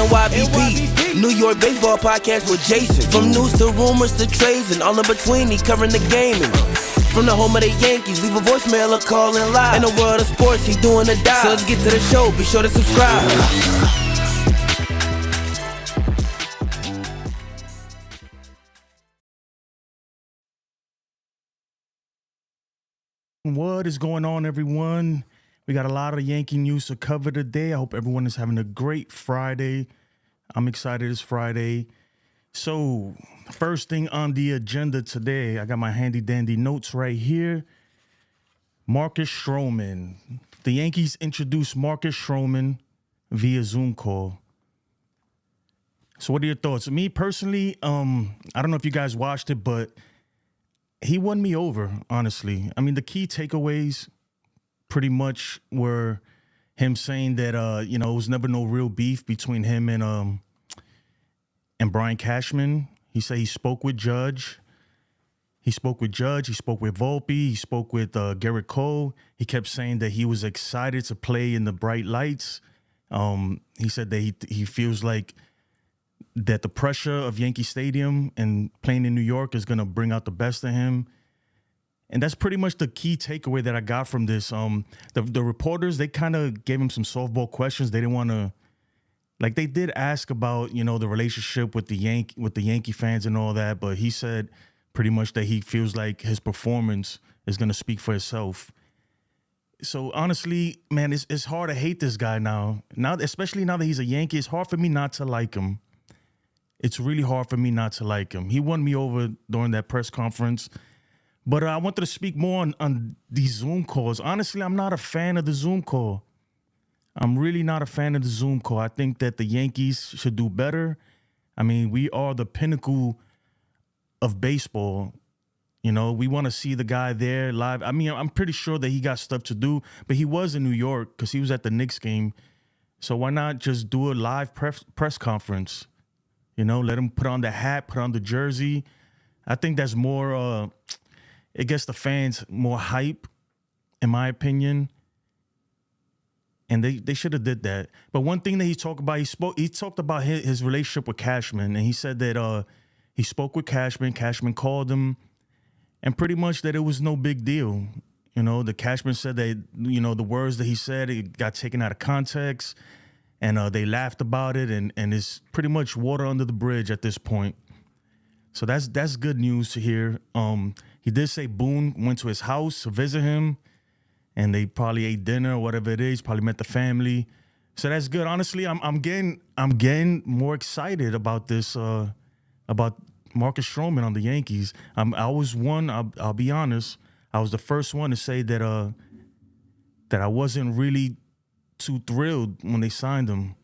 NYBP, New York baseball podcast with Jaason. From news to rumors to trades and all in between, he covering the game. And from the home of the Yankees, leave a voicemail or call in live. In the world of sports, he's doing the dive. So let's get to the show, be sure to subscribe. What is going on, everyone? We got a lot of Yankee news to cover today. I hope everyone is having a great Friday. I'm excited it's Friday. So, first thing on the agenda today, I got my handy-dandy notes right here. Marcus Stroman. The Yankees introduced Marcus Stroman via Zoom call. So, what are your thoughts? Me, personally, I don't know if you guys watched it, but he won me over, honestly. I mean, the key takeaways pretty much were him saying that, it was never no real beef between him and Brian Cashman. He said he spoke with Judge. He spoke with Volpe. He spoke with Garrett Cole. He kept saying that he was excited to play in the bright lights. He said that he feels like that the pressure of Yankee Stadium and playing in New York is going to bring out the best in him. And that's pretty much the key takeaway that I got from this. The reporters, they kind of gave him some softball questions. They didn't want to, like, they did ask about, the relationship with the Yankee fans and all that, but he said pretty much that he feels like his performance is going to speak for itself. So honestly, man, it's hard to hate this guy now. Especially now that he's a Yankee, it's hard for me not to like him. It's really hard for me not to like him. He won me over during that press conference. But I wanted to speak more on these Zoom calls. Honestly, I'm not a fan of the Zoom call. I'm really not a fan of the Zoom call. I think that the Yankees should do better. I mean, we are the pinnacle of baseball. We want to see the guy there live. I mean, I'm pretty sure that he got stuff to do, but he was in New York because he was at the Knicks game. So why not just do a live press conference? Let him put on the hat, put on the jersey. I think that's more, it gets the fans more hype, in my opinion. And they should have did that. But one thing that he talked about, he talked about his relationship with Cashman. And he said that he spoke with Cashman. Cashman called him. And pretty much that it was no big deal. The Cashman said that, the words that he said, it got taken out of context. And they laughed about it, and it's pretty much water under the bridge at this point. So that's good news to hear. He did say Boone went to his house to visit him, and they probably ate dinner or whatever it is. Probably met the family. So that's good. Honestly, I'm getting more excited about this. About Marcus Stroman on the Yankees. I was one. I'll be honest. I was the first one to say that I wasn't really too thrilled when they signed him,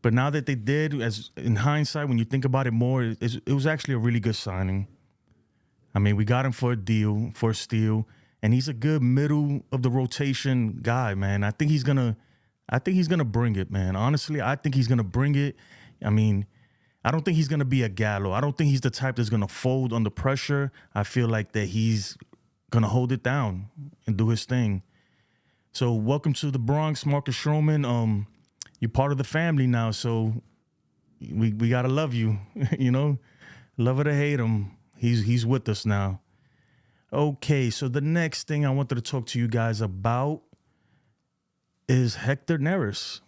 but now that they did, as in hindsight, when you think about it more, it was actually a really good signing. I mean, we got him for a steal, and he's a good middle of the rotation guy, man. I think he's gonna bring it, man. Honestly, I think he's gonna bring it. I mean, I don't think he's gonna be a Gallo. I don't think he's the type that's gonna fold under pressure. I feel like that he's gonna hold it down and do his thing. So welcome to the Bronx, Marcus Stroman. You're part of the family now, so we gotta love you, love it or hate him. He's with us now. Okay, so the next thing I wanted to talk to you guys about is Hector Neris.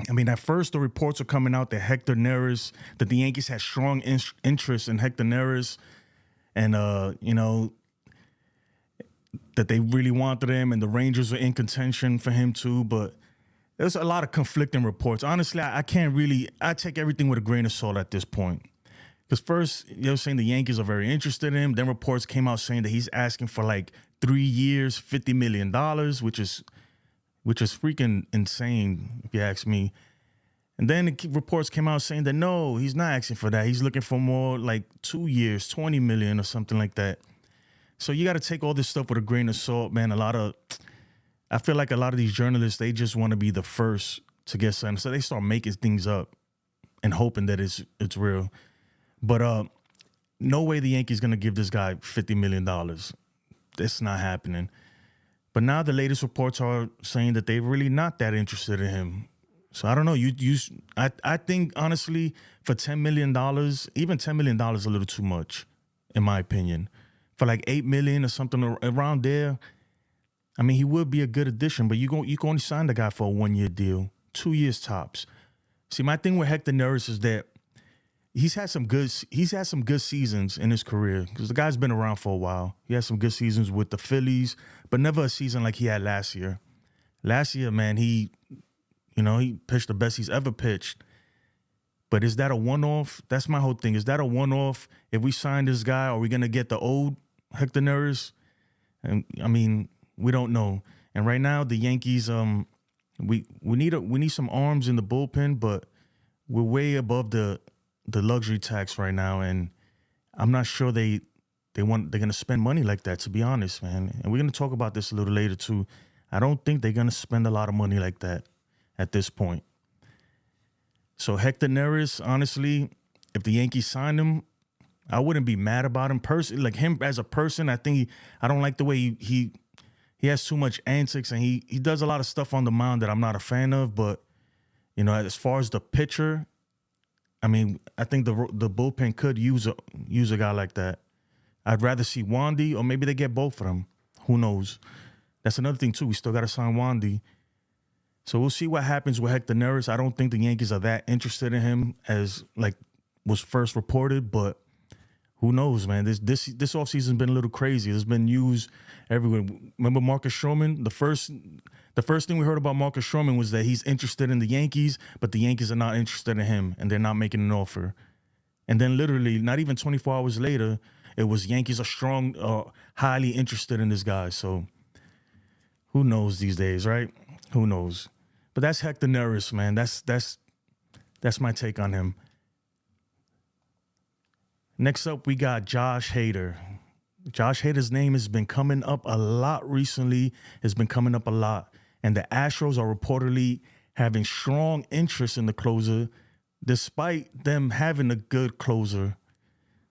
I mean, at first the reports are coming out that that the Yankees had strong interest in Hector Neris, and that they really wanted him, and the Rangers were in contention for him too. But there's a lot of conflicting reports. Honestly, I take everything with a grain of salt at this point. Because first, they were saying the Yankees are very interested in him. Then reports came out saying that he's asking for like 3 years, $50 million, which is freaking insane, if you ask me. And then reports came out saying that no, he's not asking for that. He's looking for more like 2 years, $20 million or something like that. So you got to take all this stuff with a grain of salt, man. I feel like a lot of these journalists, they just want to be the first to get signed. So they start making things up and hoping that it's real. But no way the Yankees going to give this guy $50 million. That's not happening. But now the latest reports are saying that they're really not that interested in him. So I don't know. I think honestly, for $10 million, even $10 million is a little too much, in my opinion. For like $8 million or something around there, I mean, he would be a good addition. But you can only sign the guy for a 1-year deal, 2 years tops. See, my thing with Hector Neris is that he's had some good seasons in his career because the guy's been around for a while. He had some good seasons with the Phillies, but never a season like he had last year. Last year, man, he pitched the best he's ever pitched. But is that a one-off? That's my whole thing. Is that a one-off? If we sign this guy, are we gonna get the old Hector Neris? And I mean, we don't know. And right now, the Yankees, we need some arms in the bullpen, but we're way above the luxury tax right now, and I'm not sure they're gonna spend money like that, to be honest, man. And we're gonna talk about this a little later too. I don't think they're gonna spend a lot of money like that at this point. So Hector Neris, honestly, if the Yankees signed him, I wouldn't be mad about him personally. Like him as a person, I don't like the way he has too much antics, and he does a lot of stuff on the mound that I'm not a fan of. But as far as the pitcher, I mean, I think the bullpen could use a guy like that. I'd rather see Wandy, or maybe they get both of them. Who knows? That's another thing too. We still got to sign Wandy. So we'll see what happens with Hector Neris. I don't think the Yankees are that interested in him as like was first reported, but who knows, man? This offseason's been a little crazy. There's been news everywhere. Remember Marcus Stroman? The first thing we heard about Marcus Stroman was that he's interested in the Yankees, but the Yankees are not interested in him, and they're not making an offer. And then literally, not even 24 hours later, it was Yankees are highly interested in this guy. So who knows these days, right? Who knows? But that's Hector Neris, man. That's my take on him. Next up, we got Josh Hader. Josh Hader's name has been coming up a lot recently. It's been coming up a lot. And the Astros are reportedly having strong interest in the closer, despite them having a good closer,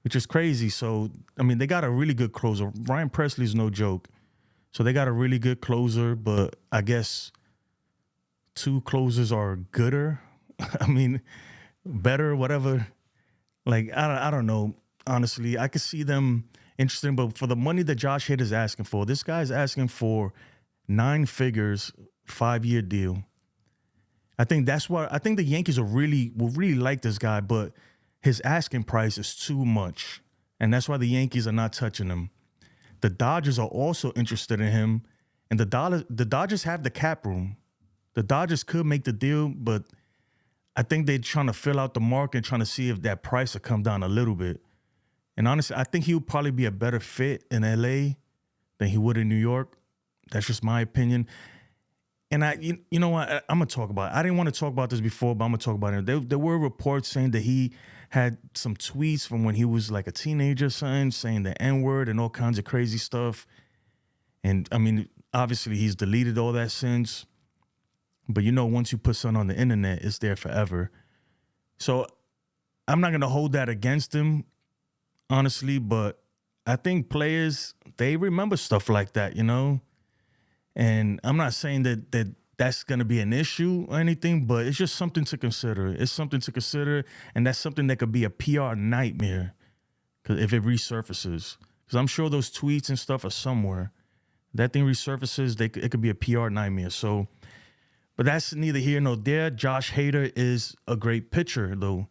which is crazy. So, I mean, they got a really good closer. Ryan Presley's no joke. So they got a really good closer, but I guess 2 closers are gooder. I mean, better, whatever. Like, I don't know. Honestly, I could see them interested, but for the money that Josh Hader's asking for, this guy's asking for 9 figures, 5-year deal. I think the Yankees will really like this guy, but his asking price is too much. And that's why the Yankees are not touching him. The Dodgers are also interested in him, and the Dodgers have the cap room. The Dodgers could make the deal, but I think they're trying to fill out the market and trying to see if that price will come down a little bit. And honestly, I think he would probably be a better fit in LA than he would in New York. That's just my opinion. And you know what? I'm going to talk about it. I didn't want to talk about this before, but I'm going to talk about it. There were reports saying that he had some tweets from when he was like a teenager, saying the N-word and all kinds of crazy stuff. And I mean, obviously he's deleted all that since. But once you put something on the internet, it's there forever. So I'm not going to hold that against him, honestly. But I think players, they remember stuff like that, And I'm not saying that's going to be an issue or anything, but it's just something to consider. It's something to consider, and that's something that could be a PR nightmare if it resurfaces. Because I'm sure those tweets and stuff are somewhere. That thing resurfaces, it could be a PR nightmare. So, but that's neither here nor there. Josh Hader is a great pitcher, though.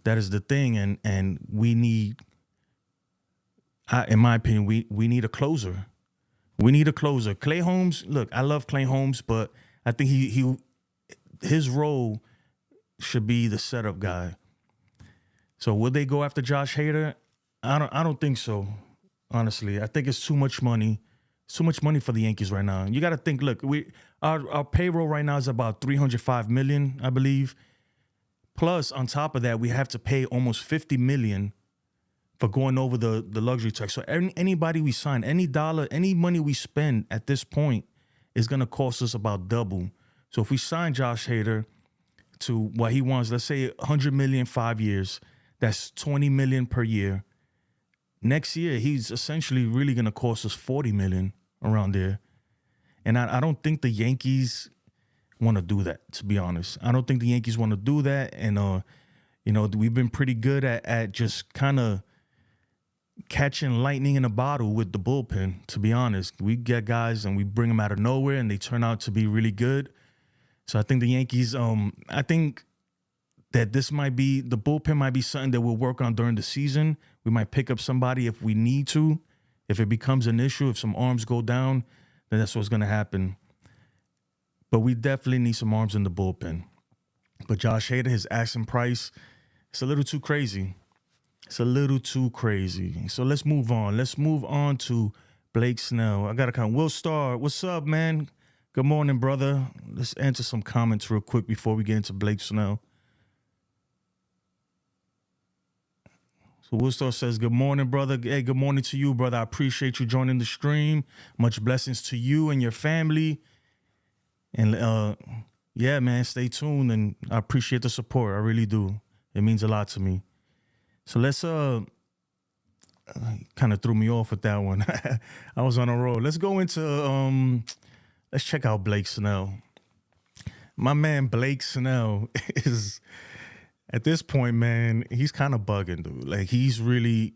That is the thing, and we need, in my opinion, we need a closer. We need a closer. Clay Holmes, look, I love Clay Holmes, but I think his role should be the setup guy. So would they go after Josh Hader? I don't think so. Honestly, I think it's too much money. It's too much money for the Yankees right now. You got to think. Look, our payroll right now is about $305 million, I believe. Plus, on top of that, we have to pay almost $50 million for going over the luxury tax. So anybody we sign, any money we spend at this point is going to cost us about double. So if we sign Josh Hader to what he wants, let's say $100 million 5 years, that's $20 million per year. Next year, he's essentially really going to cost us $40 million around there. And I don't think the Yankees want to do that, to be honest. I don't think the Yankees want to do that. And, we've been pretty good at just kind of catching lightning in a bottle with the bullpen, to be honest. We get guys and we bring them out of nowhere and they turn out to be really good. So I think the Yankees, I think that the bullpen might be something that we'll work on during the season. We might pick up somebody if we need to. If it becomes an issue, if some arms go down, then that's what's going to happen. But we definitely need some arms in the bullpen. But Josh Hader, his asking price, it's a little too crazy. It's a little too crazy. So let's move on. Let's move on to Blake Snell. I got to count. Will Starr, what's up, man? Good morning, brother. Let's answer some comments real quick before we get into Blake Snell. So Will Starr says, good morning, brother. Hey, good morning to you, brother. I appreciate you joining the stream. Much blessings to you and your family. And, yeah, man, stay tuned. And I appreciate the support. I really do. It means a lot to me. So let's, kind of threw me off with that one. I was on a roll. Let's go into, let's check out Blake Snell. My man, Blake Snell is... At this point, man, he's kind of bugging, dude. Like, he's really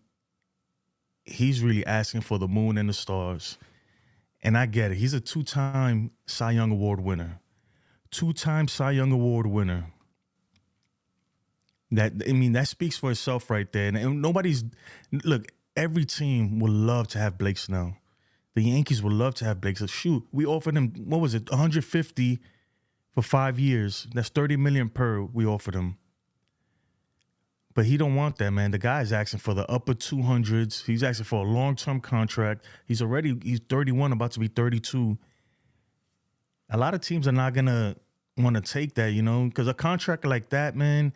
asking for the moon and the stars. And I get it. He's a two-time Cy Young Award winner. Two-time Cy Young Award winner. That speaks for itself right there. And look, every team would love to have Blake Snell. The Yankees would love to have Blake Snell. Shoot, we offered him, what was it, $150 for 5 years. That's $30 million per we offered him. But he don't want that, man. The guy's asking for the upper 200s. He's asking for a long-term contract. He's 31, about to be 32. A lot of teams are not going to want to take that, because a contract like that, man,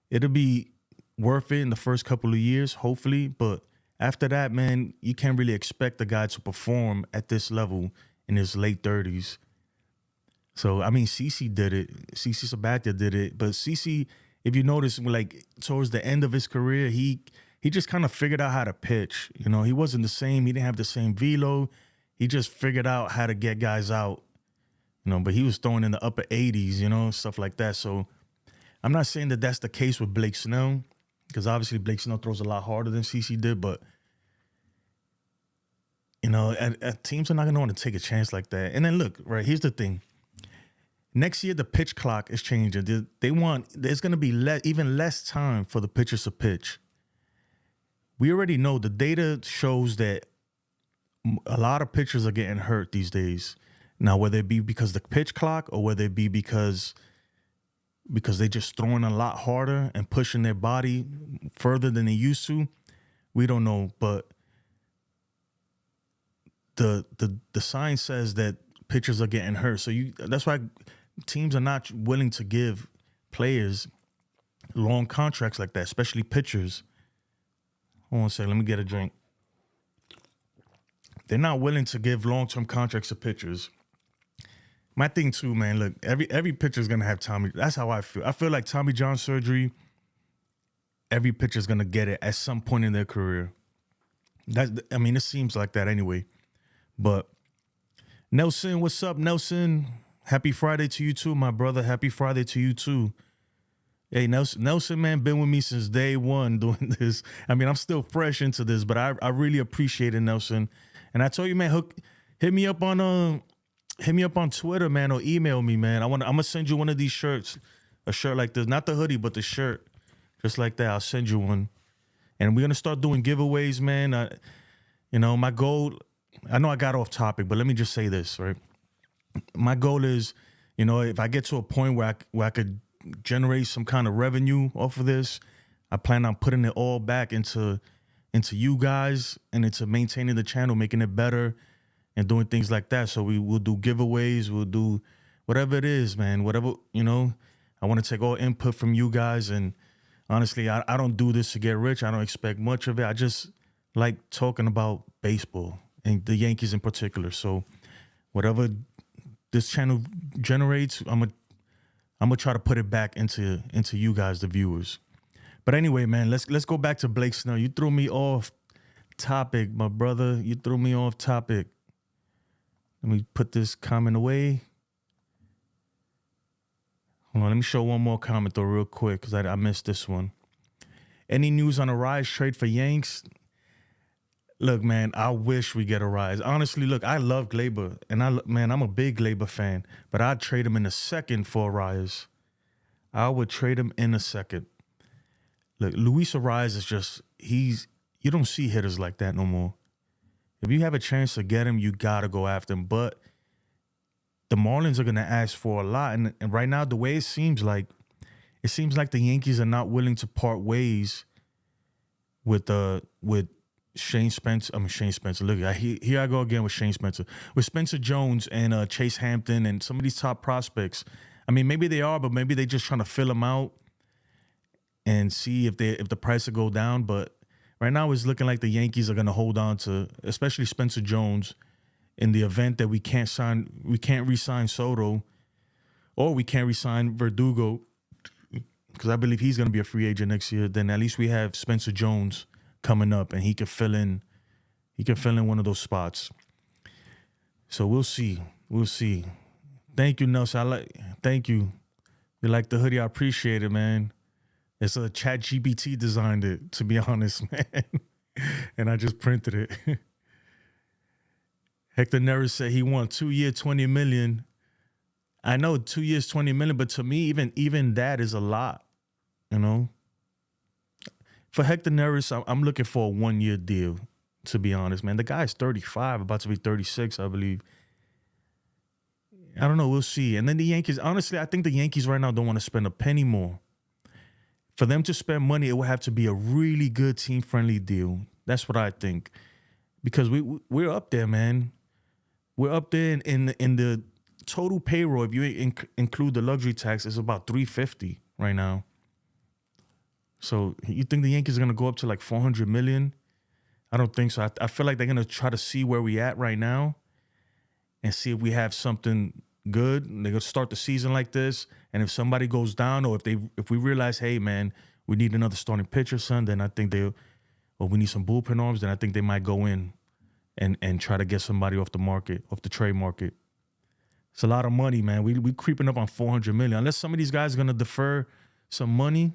it'll be worth it in the first couple of years, hopefully. But after that, man, you can't really expect the guy to perform at this level in his late 30s. So, CeCe did it. CeCe Sabathia did it. But CeCe... If you notice, like, towards the end of his career, he just kind of figured out how to pitch. He wasn't the same. He didn't have the same velo. He just figured out how to get guys out. But he was throwing in the upper 80s, stuff like that. So I'm not saying that that's the case with Blake Snell, because obviously Blake Snell throws a lot harder than CeCe did. But, teams are not going to want to take a chance like that. And then, look, right, here's the thing. Next year, the pitch clock is changing. There's going to be even less time for the pitchers to pitch. We already know the data shows that a lot of pitchers are getting hurt these days. Now, whether it be because of the pitch clock or whether it be because they're just throwing a lot harder and pushing their body further than they used to, we don't know. But the science says that pitchers are getting hurt. So that's why teams are not willing to give players long contracts like that, especially pitchers. Hold on a second. Let me get a drink. They're not willing to give long-term contracts to pitchers. My thing too, man, look, every pitcher's going to have Tommy. That's how I feel. I feel like Tommy John surgery, every pitcher's going to get it at some point in their career. It seems like that anyway. But Nelson, what's up, Nelson? Happy Friday to you too, my brother. Happy Friday to you too. Hey, Nelson, man, been with me since day one doing this. I'm still fresh into this, but I really appreciate it, Nelson. And I told you, man, hit me up on Twitter, man, or email me, man. I'm gonna send you one of these shirts, a shirt like this, not the hoodie, but the shirt, just like that. I'll send you one, and we're gonna start doing giveaways, man. My goal. I know I got off topic, but let me just say this, right? My goal is, if I get to a point where I could generate some kind of revenue off of this, I plan on putting it all back into you guys and into maintaining the channel, making it better and doing things like that. So we'll do giveaways, we'll do whatever it is, man, whatever, I want to take all input from you guys. And honestly, I don't do this to get rich. I don't expect much of it. I just like talking about baseball and the Yankees in particular. So whatever this channel generates, I'm gonna try to put it back into you guys, the viewers. But anyway, man, let's go back to Blake Snell. You threw me off topic, my brother. You threw me off topic. Let me put this comment away. Hold on, let me show one more comment though real quick because I missed this one. Any news on a Rise trade for Yanks? Look, man, I wish we get a Rise. Honestly, look, I love Glaber, and I'm a big Glaber fan, but I'd trade him in a second for a Rise. I would trade him in a second. Look, Luis Ariz is just, you don't see hitters like that no more. If you have a chance to get him, you got to go after him. But the Marlins are going to ask for a lot. And right now, the way it seems like the Yankees are not willing to part ways with Shane Spencer. Look, here I go again with Shane Spencer. With Spencer Jones and Chase Hampton and some of these top prospects. I mean, maybe they are, but maybe they're just trying to fill them out and see if the price will go down. But right now it's looking like the Yankees are going to hold on to, especially Spencer Jones, in the event that we can't re-sign Soto, or we can't re-sign Verdugo, because I believe he's going to be a free agent next year. Then at least we have Spencer Jones coming up, and he can fill in one of those spots. So we'll see. Thank you, Nelson. Thank you. You like the hoodie? I appreciate it, man. It's a ChatGPT designed it, to be honest, man. And I just printed it. Hector Neris said he won 2 years, $20 million. I know 2 years, $20 million, but to me, even that is a lot, you know? For Hector Neris, I'm looking for a 1 year deal, to be honest, man. The guy's 35, about to be 36, I believe. I don't know. We'll see. And then the Yankees, honestly, I think the Yankees right now don't want to spend a penny more. For them to spend money, it would have to be a really good team-friendly deal. That's what I think. Because we're up there, man. We're up there in the total payroll. If you include the luxury tax, it's about $350 right now. So you think the Yankees are going to go up to like $400 million? I don't think so. I feel like they're going to try to see where we at right now and see if we have something good. They're going to start the season like this. And if somebody goes down, or if we realize, hey, man, we need another starting pitcher, son, then I think we need some bullpen arms, then I think they might go in and try to get somebody off the market, off the trade market. It's a lot of money, man. We creeping up on $400 million. Unless some of these guys are going to defer some money,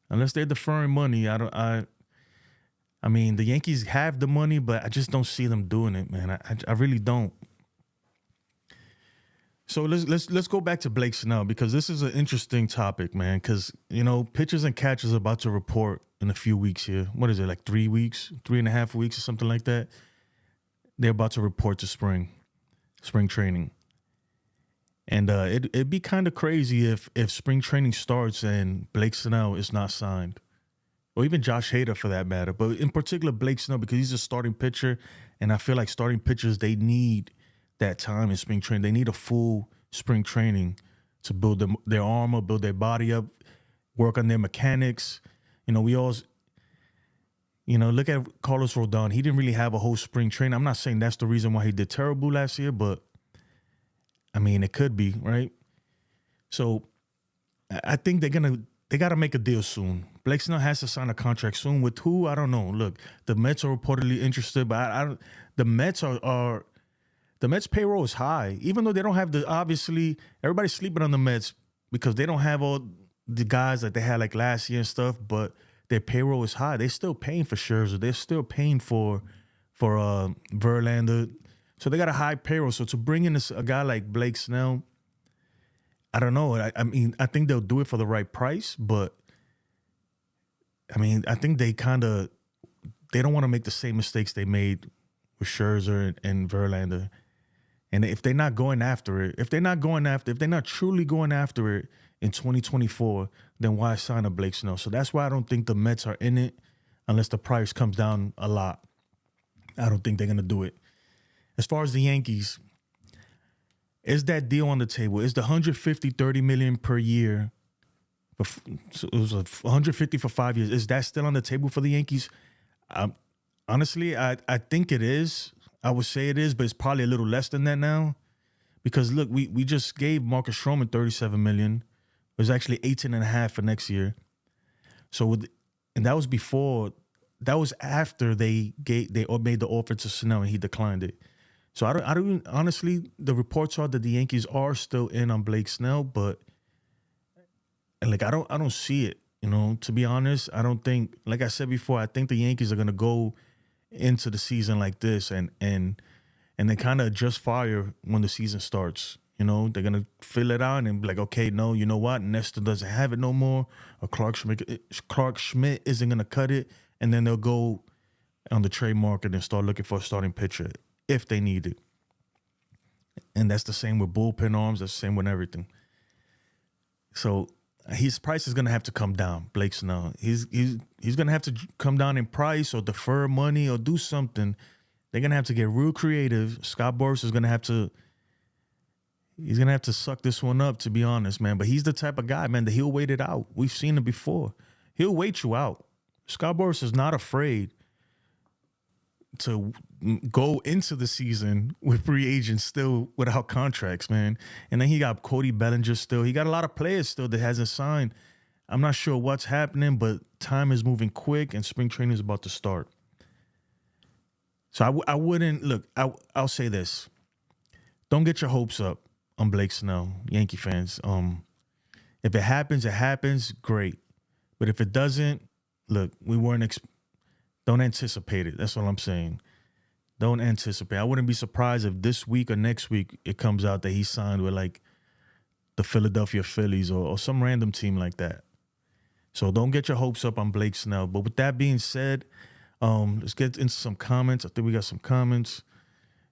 unless they're deferring money, I mean, the Yankees have the money, but I just don't see them doing it, man. I really don't. So let's go back to Blake Snell, because this is an interesting topic, man. Because, you know, pitchers and catchers are about to report in a few weeks here. What is it, like 3 weeks, 3.5 weeks or something like that? They're about to report to spring training. And it'd be kind of crazy if spring training starts and Blake Snell is not signed. Or even Josh Hader for that matter. But in particular, Blake Snell, because he's a starting pitcher. And I feel like starting pitchers, they need that time in spring training. They need a full spring training to build their armor, build their body up, work on their mechanics. You know, we always, look at Carlos Rodon. He didn't really have a whole spring training. I'm not saying that's the reason why he did terrible last year, but I mean, it could be, right? So I think they got to make a deal soon. Blake Snell has to sign a contract soon. With who? I don't know. Look, the Mets are reportedly interested, but the Mets are the Mets payroll is high, even though they don't have obviously everybody's sleeping on the Mets because they don't have all the guys that they had like last year and stuff, but their payroll is high. They're still paying for Scherzer. They're still paying for Verlander. So they got a high payroll. So to bring in a guy like Blake Snell, I don't know. I mean, I think they'll do it for the right price, but I mean, I think they don't want to make the same mistakes they made with Scherzer and Verlander. And if they're not going after it, if they're not truly going after it in 2024, then why sign a Blake Snell? So that's why I don't think the Mets are in it unless the price comes down a lot. I don't think they're going to do it. As far as the Yankees, is that deal on the table? Is the $150-30 million per year? So it was $150 for 5 years. Is that still on the table for the Yankees? Honestly, I think it is. I would say it is, but it's probably a little less than that now. Because look, we just gave Marcus Stroman $37 million. It was actually 18.5 for next year. So and that was before. That was after they made the offer to Snell and he declined it. So I don't honestly. The reports are that the Yankees are still in on Blake Snell, but And like I don't see it. You know, to be honest, I don't think. Like I said before, I think the Yankees are gonna go into the season like this and they kind of adjust fire when the season starts. You know, they're gonna fill it out and be like, okay, no, you know what? Nestor doesn't have it no more, or Clark Schmidt isn't gonna cut it, and then they'll go on the trade market and start looking for a starting pitcher if they need it. And that's the same with bullpen arms. That's the same with everything. So his price is gonna have to come down. Blake Snell. He's gonna have to come down in price or defer money or do something. They're gonna have to get real creative. Scott Boras is gonna have to. He's gonna have to suck this one up, to be honest, man. But he's the type of guy, man, that he'll wait it out. We've seen it before. He'll wait you out. Scott Boras is not afraid to go into the season with free agents still without contracts, man. And then he got Cody Bellinger still. He got a lot of players still that hasn't signed. I'm not sure what's happening, but time is moving quick and spring training is about to start. So I wouldn't, look, I'll say this. Don't get your hopes up on Blake Snell, Yankee fans. If it happens, great. But if it doesn't, look, don't anticipate it. That's what I'm saying. Don't anticipate. I wouldn't be surprised if this week or next week it comes out that he signed with like the Philadelphia Phillies or some random team like that. So don't get your hopes up on Blake Snell. But with that being said, let's get into some comments. I think we got some comments.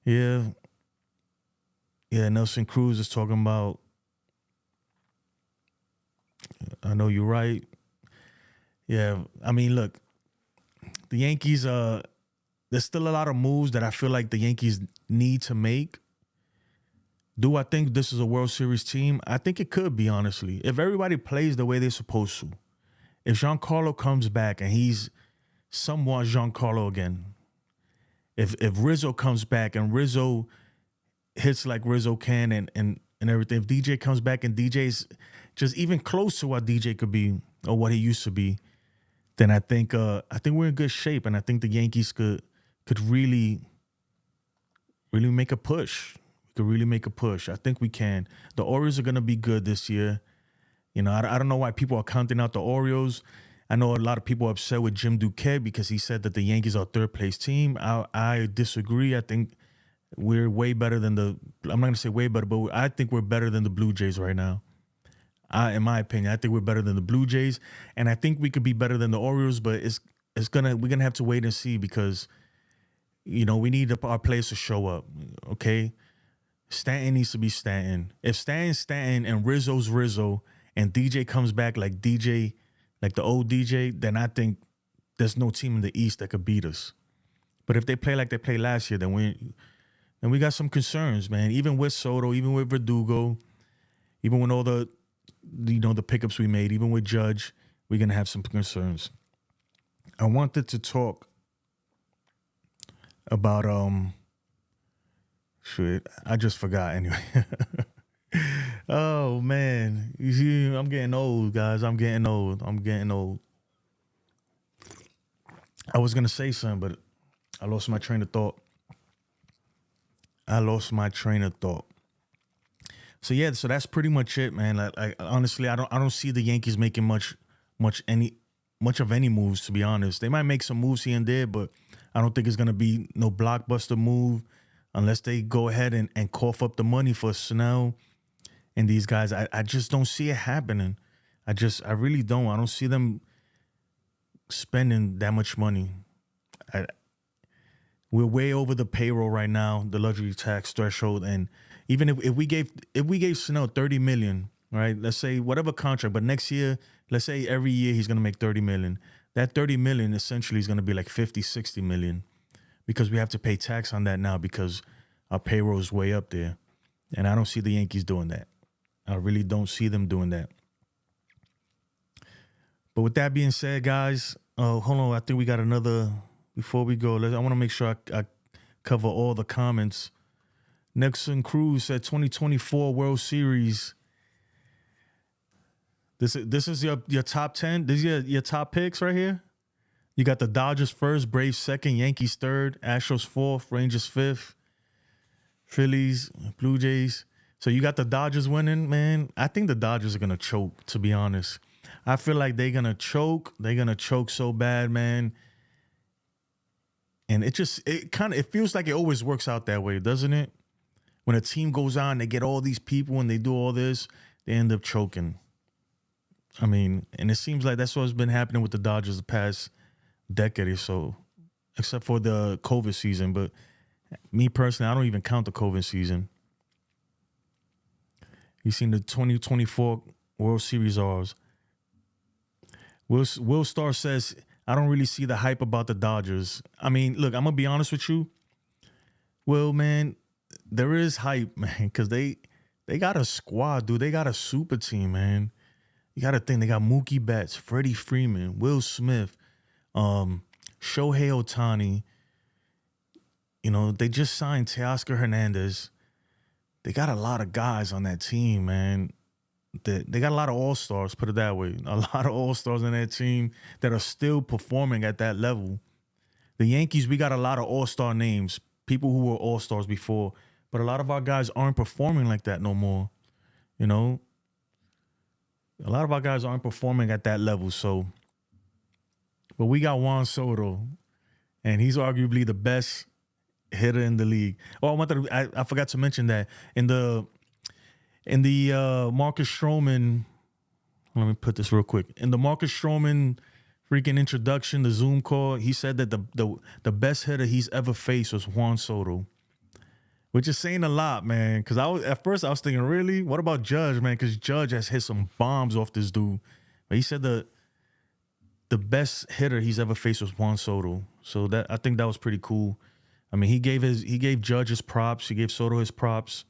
Yeah, Nelson Cruz is talking about, I know you're right. Yeah, I mean, look, the Yankees, there's still a lot of moves that I feel like the Yankees need to make. Do I think this is a World Series team? I think it could be, honestly. If everybody plays the way they're supposed to. If Giancarlo comes back and he's somewhat Giancarlo again. If Rizzo comes back and Rizzo hits like Rizzo can and everything. If DJ comes back and DJ's just even close to what DJ could be or what he used to be, then I think we're in good shape, and I think the Yankees could really make a push. We could really make a push. I think we can. The Orioles are going to be good this year. You know, I don't know why people are counting out the Orioles. I know a lot of people are upset with Jim Duquette because he said that the Yankees are a third-place team. I disagree. I think we're way better than I'm not going to say way better, but I think we're better than the Blue Jays right now. In my opinion, I think we're better than the Blue Jays, and I think we could be better than the Orioles, but we're gonna have to wait and see because, you know, we need our players to show up, okay? Stanton needs to be Stanton. If Stanton's Stanton and Rizzo's Rizzo and DJ comes back like DJ, like the old DJ, then I think there's no team in the East that could beat us. But if they play like they played last year, then we got some concerns, man. Even with Soto, even with Verdugo, even with all the pickups we made, even with Judge, we're going to have some concerns. I wanted to talk about, I just forgot anyway. Oh, man. You see, I'm getting old, guys. I'm getting old. I was going to say something, but I lost my train of thought. So yeah, so that's pretty much it, man. Like honestly, I don't see the Yankees making much of any moves, to be honest. They might make some moves here and there, but I don't think it's gonna be no blockbuster move unless they go ahead and cough up the money for Snell and these guys. I just don't see it happening. I really don't. I don't see them spending that much money. We're way over the payroll right now, the luxury tax threshold, and even if we gave Snell $30 million, right? Let's say whatever contract, but next year, let's say every year he's gonna make $30 million. That $30 million essentially is gonna be like $50, $60 million, because we have to pay tax on that now because our payroll is way up there, and I don't see the Yankees doing that. I really don't see them doing that. But with that being said, guys, hold on, I think we got another. Before we go, I want to make sure I cover all the comments. Nelson Cruz said 2024 World Series. This is your top 10. This is your top picks right here. You got the Dodgers first, Braves second, Yankees third, Astros fourth, Rangers fifth, Phillies, Blue Jays. So you got the Dodgers winning, man. I think the Dodgers are gonna choke, to be honest. I feel like they're gonna choke. They're gonna choke so bad, man. And it feels like it always works out that way, doesn't it? When a team goes on, they get all these people and they do all this, they end up choking. I mean, and it seems like that's what's been happening with the Dodgers the past decade or so, except for the COVID season. But me personally, I don't even count the COVID season. You seen the 2024 World Series R's. Will Starr says, I don't really see the hype about the Dodgers. I mean, look, I'm going to be honest with you. Well, man, there is hype, man, because they got a squad, dude. They got a super team, man. You got to think. They got Mookie Betts, Freddie Freeman, Will Smith, Shohei Ohtani. You know, they just signed Teoscar Hernandez. They got a lot of guys on that team, man. They got a lot of all-stars, put it that way. A lot of all-stars on that team that are still performing at that level. The Yankees, we got a lot of all-star names, people who were all-stars before, but a lot of our guys aren't performing like that no more. You know? A lot of our guys aren't performing at that level, so. But we got Juan Soto, and he's arguably the best hitter in the league. Oh, I forgot to mention that in the Marcus Stroman, let me put this real quick. In the Marcus Stroman freaking introduction, the Zoom call, he said that the best hitter he's ever faced was Juan Soto, which is saying a lot, man. Because at first I was thinking, really, what about Judge, man? Because Judge has hit some bombs off this dude, but he said the best hitter he's ever faced was Juan Soto. So I think that was pretty cool. I mean, he gave Judge his props, he gave Soto his props.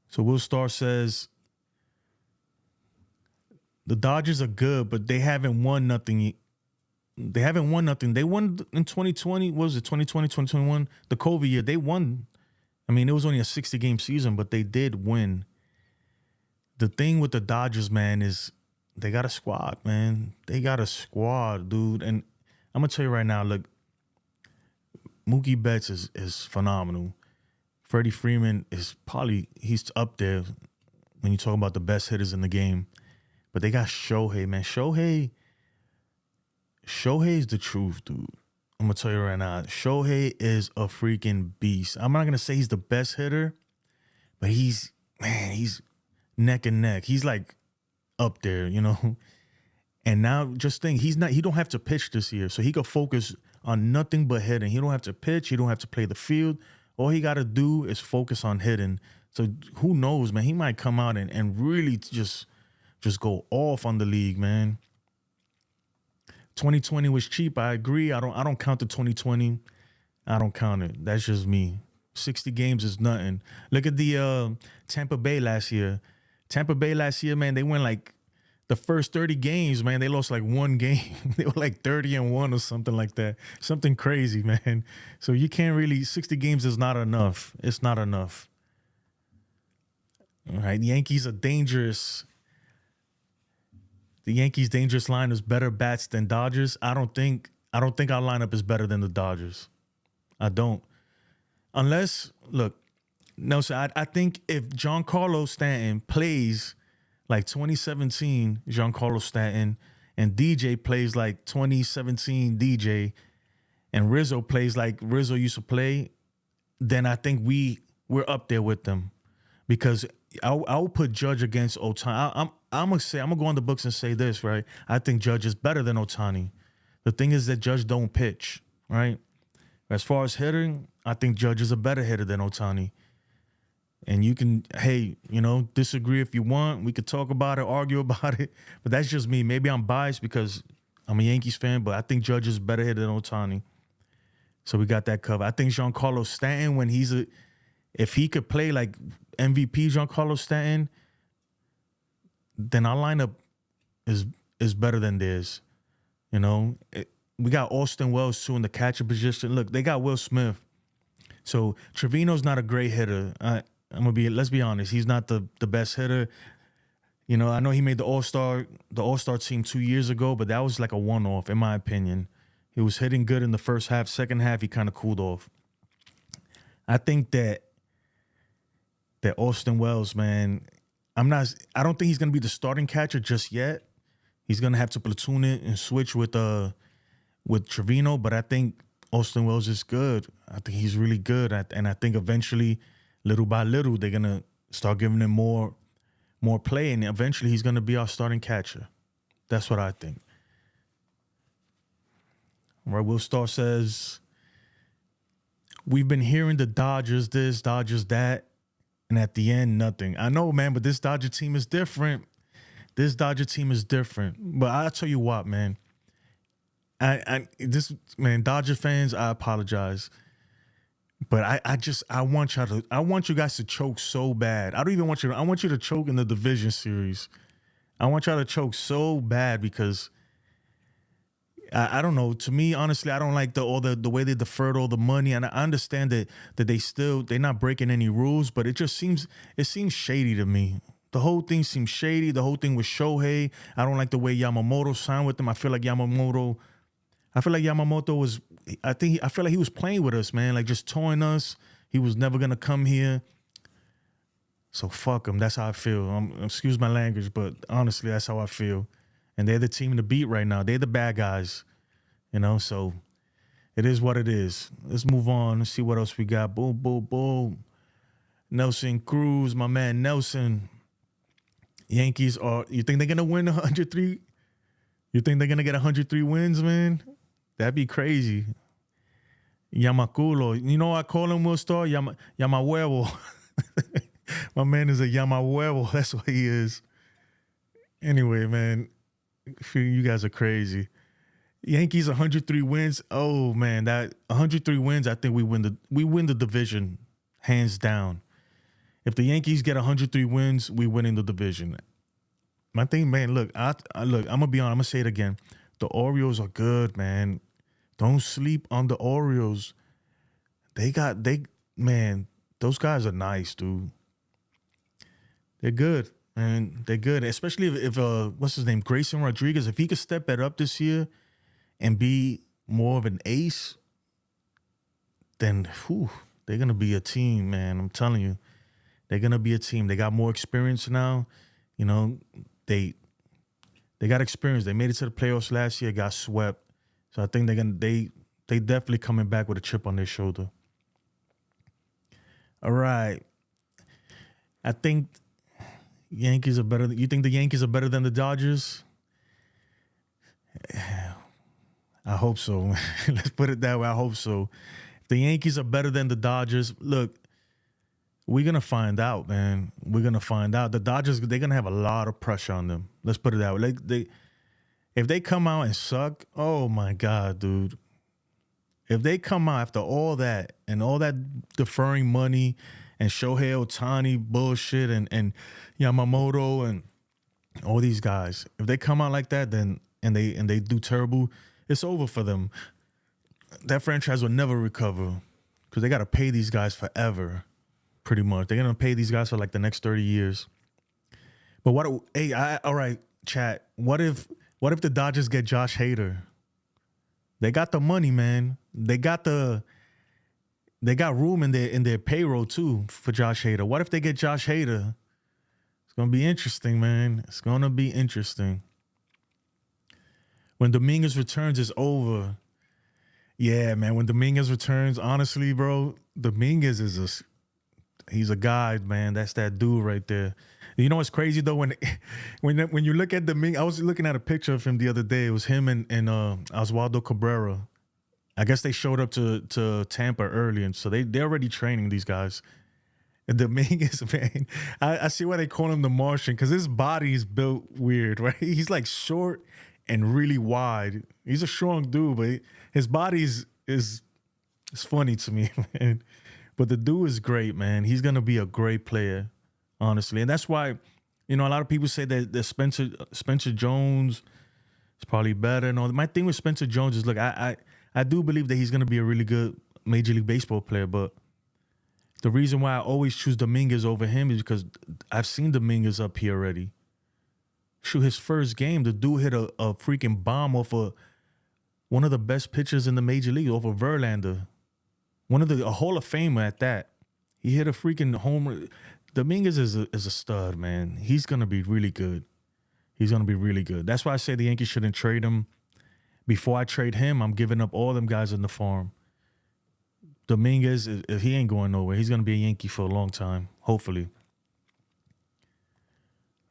So Will Starr says, the Dodgers are good, but they haven't won nothing. They haven't won nothing. They won in 2020. What was it, 2020, 2021? The COVID year. They won. I mean, it was only a 60-game season, but they did win. The thing with the Dodgers, man, is they got a squad, man. They got a squad, dude. And I'm going to tell you right now, look, Mookie Betts is phenomenal. Freddie Freeman he's up there when you talk about the best hitters in the game. But they got Shohei, man. Shohei is the truth, dude. I'm going to tell you right now. Shohei is a freaking beast. I'm not going to say he's the best hitter, but he's neck and neck. He's like up there, you know. And now just think, he don't have to pitch this year. So he could focus on nothing but hitting. He don't have to pitch. He don't have to play the field. All he got to do is focus on hitting. So who knows, man? He might come out and really just go off on the league, man. 2020 was cheap. I agree. I don't count the 2020. I don't count it. That's just me. 60 games is nothing. Look at the Tampa Bay last year. Tampa Bay last year, man, they went like the first 30 games, man, they lost like one game. They were like 30-1 or something like that. Something crazy, man. So you can't really, 60 games is not enough. It's not enough. All right, the Yankees are dangerous. The Yankees' dangerous line is better bats than Dodgers. I don't think our lineup is better than the Dodgers. I don't. Unless, look, no, sir, I think if Giancarlo Stanton plays like 2017 Giancarlo Stanton, and DJ plays like 2017 DJ, and Rizzo plays like Rizzo used to play, then I think we're up there with them. Because I'll put Judge against Ohtani. I'm gonna go on the books and say this, right? I think Judge is better than Ohtani. The thing is that Judge don't pitch, right? As far as hitting, I think Judge is a better hitter than Ohtani. And you can, disagree if you want. We could talk about it, argue about it. But that's just me. Maybe I'm biased because I'm a Yankees fan, but I think Judge is better hitter than Ohtani. So we got that covered. I think Giancarlo Stanton, if he could play like MVP Giancarlo Stanton, then our lineup is better than theirs. We got Austin Wells too in the catcher position. Look, they got Will Smith. So Trevino's not a great hitter. Let's be honest, he's not the best hitter. I know he made the All-Star team 2 years ago, but that was like a one-off, in my opinion. He was hitting good in the first half. Second half, he kind of cooled off. I think that that Austin Wells, man, I don't think he's gonna be the starting catcher just yet. He's gonna have to platoon it and switch with Trevino, but I think Austin Wells is good. I think he's really good, and I think eventually, little by little, they're gonna start giving him more play, and eventually he's gonna be our starting catcher. That's what I think. All right, Will Starr says, we've been hearing the Dodgers this, Dodgers that, and at the end, nothing. I know, man, but this Dodger team is different. But I'll tell you what, man. Dodger fans, I apologize. But I want you guys to choke so bad. I want you to choke in the division series. I want y'all to choke so bad because I don't know. To me, honestly, I don't like the way they deferred all the money, and I understand that they're not breaking any rules, but it seems shady to me. The whole thing seems shady. The whole thing with Shohei. I don't like the way Yamamoto signed with them. I feel like Yamamoto was. I feel like he was playing with us, man. Like just toying us. He was never gonna come here. So fuck him. That's how I feel. Excuse my language, but honestly, that's how I feel. And they're the team to beat right now. They're the bad guys, so it is what it is. Let's move on. Let's see what else we got. Boom, boom, boom. Nelson Cruz, my man Nelson. Yankees you think they're going to win 103? You think they're going to get 103 wins, man? That'd be crazy. Yamaculo. You know what I call him, Will Starr? Yamahuevo. My man is a Yamahuevo. That's what he is. Anyway, man. You guys are crazy. Yankees 103 wins. Oh man, that 103 wins. I think we win the division hands down. If the Yankees get 103 wins, we win in the division. My thing, man. Look, I'm gonna be honest. I'm gonna say it again. The Orioles are good, man. Don't sleep on the Orioles. Those guys are nice, dude. They're good. And they're good, especially if what's his name, Grayson Rodriguez, if he could step it up this year and be more of an ace, then they're going to be a team, man. I'm telling you. They're going to be a team. They got more experience now. They got experience. They made it to the playoffs last year, got swept. So I think they definitely coming back with a chip on their shoulder. All right. I think Yankees are better. You think the Yankees are better than the Dodgers? I hope so. Let's put it that way. I hope so. If the Yankees are better than the Dodgers, look, we're going to find out, man. We're going to find out. The Dodgers, they're going to have a lot of pressure on them. Let's put it that way. If they come out and suck, oh, my God, dude. If they come out after all that and all that deferring money and Shohei Ohtani bullshit and Yamamoto and all these guys, if they come out like that, then and they do terrible, it's over for them. That franchise will never recover because they got to pay these guys forever, pretty much. They're gonna pay these guys for like the next 30 years. But all right, chat. What if the Dodgers get Josh Hader? They got the money, man. They got room in their payroll too for Josh Hader. What if they get Josh Hader? It's gonna be interesting, man. It's gonna be interesting. When Dominguez returns, it's over. Yeah, man. When Dominguez returns, honestly, bro, Dominguez he's a guy, man. That's that dude right there. You know what's crazy though? When you look at Dominguez, I was looking at a picture of him the other day. It was him and Oswaldo Cabrera. I guess they showed up to Tampa early, and so they're already training these guys. And Dominguez, man, I see why they call him the Martian, because his body is built weird, right? He's like short and really wide. He's a strong dude, but his body is funny to me, man. But the dude is great, man. He's gonna be a great player, honestly, and that's why, a lot of people say that Spencer Jones is probably better. And all. My thing with Spencer Jones is, look, I do believe that he's gonna be a really good Major League Baseball player, but the reason why I always choose Dominguez over him is because I've seen Dominguez up here already. Shoot, his first game, the dude hit a freaking bomb off one of the best pitchers in the Major League, off of Verlander. A Hall of Famer at that. He hit a freaking homer. Dominguez is a stud, man. He's gonna be really good. He's gonna be really good. That's why I say the Yankees shouldn't trade him. Before I trade him, I'm giving up all them guys in the farm. Dominguez, he ain't going nowhere. He's gonna be a Yankee for a long time, hopefully.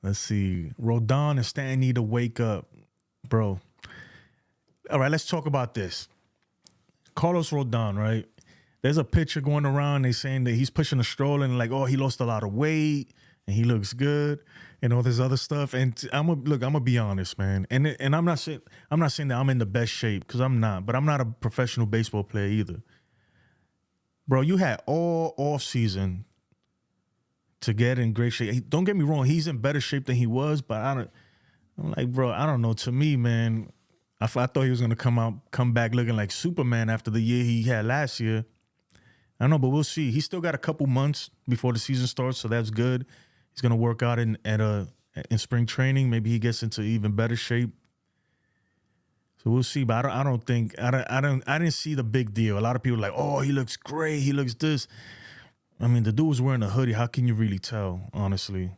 Let's see. Rodon and Stanton need to wake up, bro. All right, let's talk about this. Carlos Rodon, right? There's a picture going around. They saying that he's pushing a stroller and like, oh, he lost a lot of weight and he looks good and all this other stuff. And I'm gonna be honest, man. And I'm not saying that I'm in the best shape because I'm not. But I'm not a professional baseball player either, bro. You had all off season to get in great shape. Don't get me wrong, he's in better shape than he was. But I'm like, bro, I don't know. To me, man, I thought he was gonna come back looking like Superman after the year he had last year. I don't know, but we'll see. He's still got a couple months before the season starts, so that's good. He's gonna work out in spring training. Maybe he gets into even better shape. So we'll see. But I didn't see the big deal. A lot of people are like, oh, he looks great. He looks this. I mean, the dude was wearing a hoodie. How can you really tell, honestly?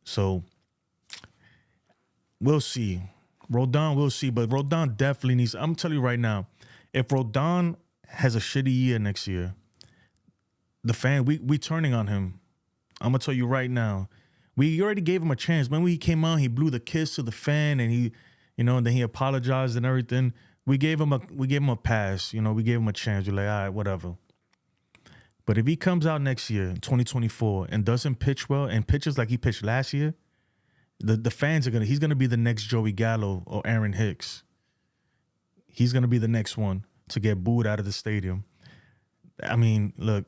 So we'll see. Rodon, we'll see. But Rodon definitely needs. I'm telling you right now, if Rodon has a shitty year next year, the fan, we turning on him. I'm gonna tell you right now. We already gave him a chance. When he came out, he blew the kiss to the fan, and he, and then he apologized and everything. We gave him a pass. We gave him a chance. We're like, all right, whatever. But if he comes out next year, 2024, and doesn't pitch well and pitches like he pitched last year, the fans are he's gonna be the next Joey Gallo or Aaron Hicks. He's gonna be the next one to get booed out of the stadium. I mean, look.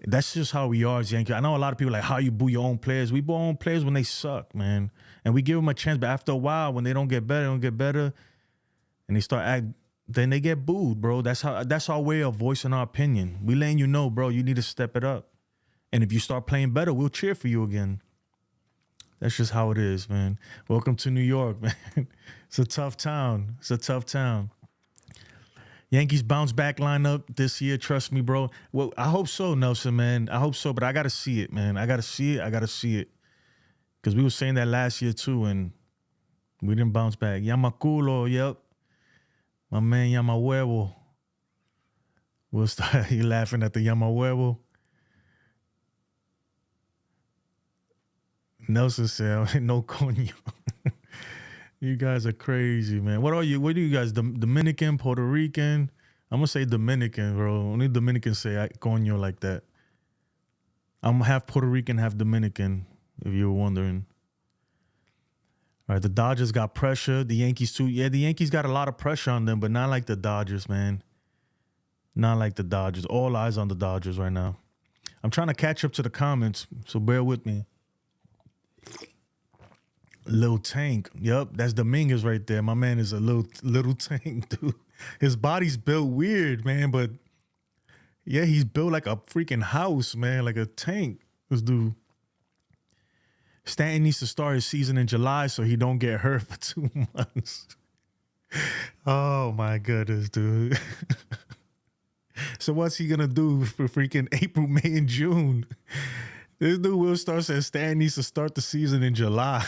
That's just how we are as Yankees. I know a lot of people like how you boo your own players. We boo our own players when they suck, man. And we give them a chance, but after a while, when they don't get better, and they start acting, then they get booed, bro. That's our way of voicing our opinion. We letting you know, bro, you need to step it up. And if you start playing better, we'll cheer for you again. That's just how it is, man. Welcome to New York, man. It's a tough town. Yankees bounce back lineup this year. Trust me, bro. Well, I hope so, Nelson, man. I hope so, but I got to see it, man. I got to see it. Because we were saying that last year, too, and we didn't bounce back. Yamaculo, yep. My man, Yamahuevo. We'll start you laughing at the Yamahuevo. Nelson said, no coño. You guys are crazy, man. What are you? What are you guys? Dominican, Puerto Rican? I'm going to say Dominican, bro. Only Dominicans say coño like that. I'm half Puerto Rican, half Dominican, if you were wondering. All right, the Dodgers got pressure. The Yankees, too. Yeah, the Yankees got a lot of pressure on them, but not like the Dodgers, man. Not like the Dodgers. All eyes on the Dodgers right now. I'm trying to catch up to the comments, so bear with me. Little Tank. Yep, that's Dominguez right there. My man is a little tank, dude. His body's built weird, man, but yeah, he's built like a freaking house, man, like a tank. This dude. Stanton needs to start his season in July so he don't get hurt for 2 months. Oh my goodness, dude. So what's he gonna do for freaking April, May, and June? This dude Will Star says Stan needs to start the season in July.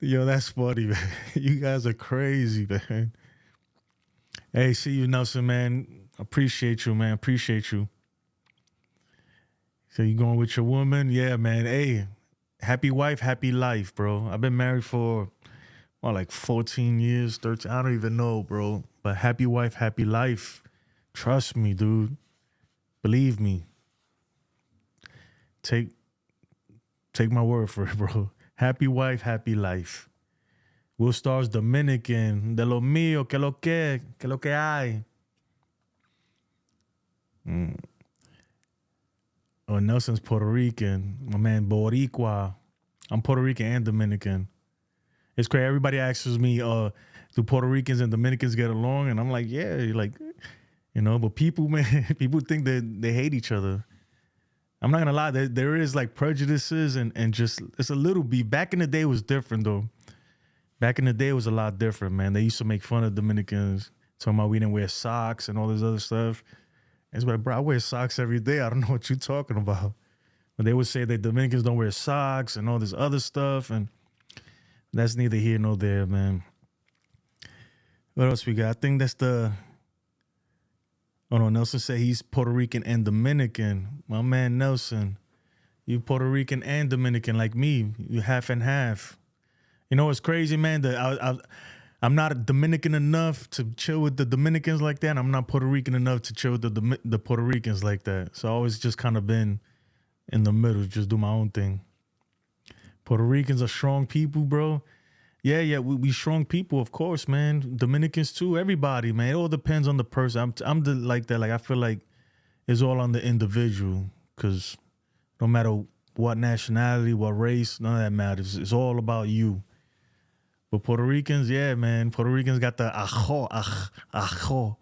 Yo, that's funny, man. You guys are crazy, man. Hey, see you, Nelson, man. Appreciate you, man. Appreciate you. So you going with your woman? Yeah, man. Hey, happy wife, happy life, bro. I've been married for, like 14 years, 13. I don't even know, bro. But happy wife, happy life. Trust me, dude. Believe me. Take my word for it, bro. Happy wife, happy life. Will Star's Dominican. De lo mío, que lo que hay. Oh, Nelson's Puerto Rican. My man, Boricua. I'm Puerto Rican and Dominican. It's crazy. Everybody asks me, do Puerto Ricans and Dominicans get along? And I'm like, yeah, but people, man, people think that they hate each other. I'm not going to lie. There is like prejudices and just, it's a little beef. Back in the day it was different though. Back in the day it was a lot different, man. They used to make fun of Dominicans, talking about we didn't wear socks and all this other stuff. It's like, bro, I wear socks every day. I don't know what you're talking about. But they would say that Dominicans don't wear socks and all this other stuff, and that's neither here nor there, man. What else we got? I think that's the... Oh, no, Nelson said he's Puerto Rican and Dominican. My man Nelson, you Puerto Rican and Dominican like me. You half and half. You know what's crazy, man? I'm not Dominican enough to chill with the Dominicans like that. I'm not Puerto Rican enough to chill with the Puerto Ricans like that. So I always just kind of been in the middle, just do my own thing. Puerto Ricans are strong people, bro. Yeah, we strong people, of course, man. Dominicans too, everybody, man. It all depends on the person. I'm like that. Like, I feel like it's all on the individual, because no matter what nationality, what race, none of that matters. It's all about you. But Puerto Ricans, yeah, man. Puerto Ricans got the ajo, cajo.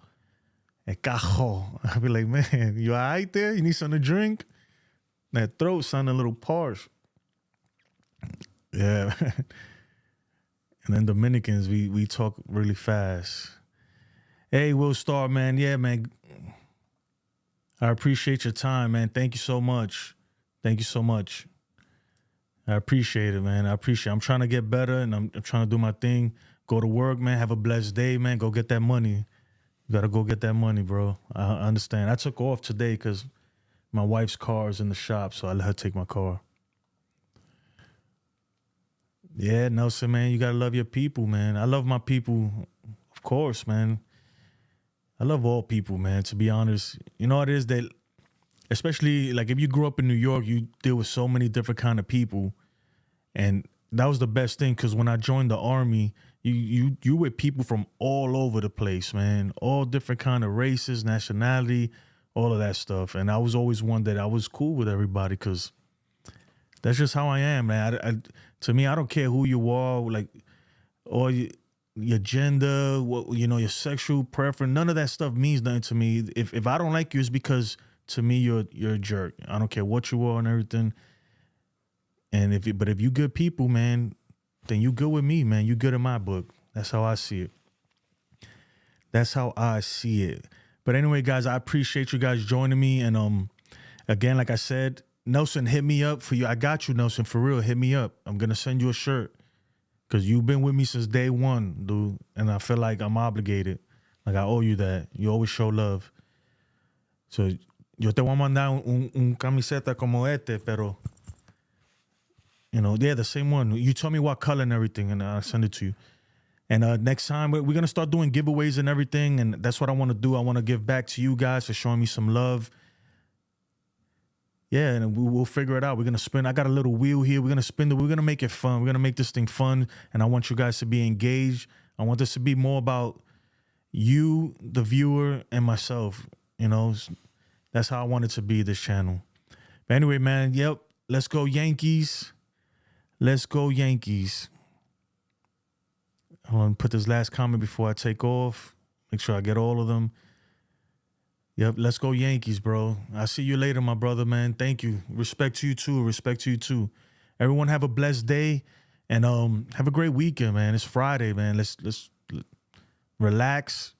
I be like, man, you all right there? You need something to drink? That throat sounding a little parched. Yeah. And then Dominicans, we talk really fast. Hey, Will Star, man. Yeah, man. I appreciate your time, man. Thank you so much. Thank you so much. I appreciate it, man. I appreciate it. I'm trying to get better, and I'm trying to do my thing. Go to work, man. Have a blessed day, man. Go get that money. You got to go get that money, bro. I understand. I took off today because my wife's car is in the shop, so I let her take my car. Yeah, Nelson, man, you got to love your people, man. I love my people, of course, man. I love all people, man, to be honest. You know what it is that, especially, like, if you grew up in New York, you deal with so many different kind of people. And that was the best thing, because when I joined the Army, you with people from all over the place, man. All different kind of races, nationality, all of that stuff. And I was always one that I was cool with everybody, because that's just how I am, man. To me, I don't care who you are, like, or your gender, your sexual preference. None of that stuff means nothing to me. If I don't like you, it's because, to me, you're a jerk. I don't care what you are and everything. And if you good people, man, then you good with me, man. You good in my book. That's how I see it. That's how I see it. But anyway, guys, I appreciate you guys joining me. And again, like I said, Nelson, hit me up for you. I got you, Nelson, for real. Hit me up. I'm gonna send you a shirt, because you've been with me since day one, dude. And I feel like I'm obligated. Like, I owe you that. You always show love. So yo te voy a mandar un camiseta como pero, yeah, the same one. You tell me what color and everything, and I'll send it to you. And next time, we're going to start doing giveaways and everything, and that's what I want to do. I want to give back to you guys for showing me some love. Yeah, and we'll figure it out. We're going to spin. I got a little wheel here. We're going to spin it. We're going to make it fun. We're going to make this thing fun, and I want you guys to be engaged. I want this to be more about you, the viewer, and myself. That's how I want it to be, this channel. But anyway, man, yep, let's go Yankees. Let's go Yankees. I want to put this last comment before I take off. Make sure I get all of them. Yep, let's go Yankees, bro. I'll see you later, my brother, man. Thank you. Respect to you, too. Respect to you, too. Everyone have a blessed day, and have a great weekend, man. It's Friday, man. Let's relax,